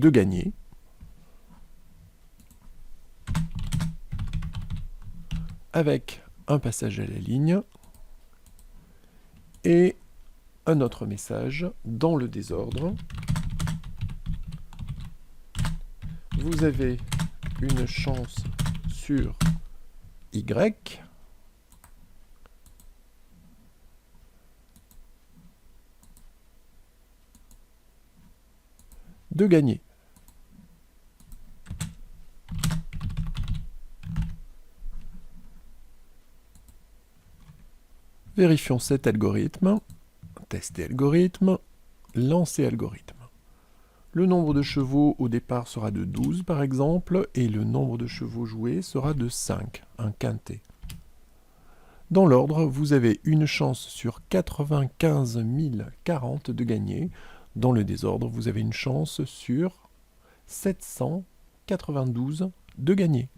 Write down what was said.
de gagner. Avec un passage à la ligne et un autre message dans le désordre. Vous avez une chance sur Y de gagner. Vérifions cet algorithme. Tester algorithme. Lancer algorithme. Le nombre de chevaux au départ sera de 12 par exemple, et le nombre de chevaux joués sera de 5, un quintet. Dans l'ordre, vous avez une chance sur 95 040 de gagner. Dans le désordre, vous avez une chance sur 792 de gagner.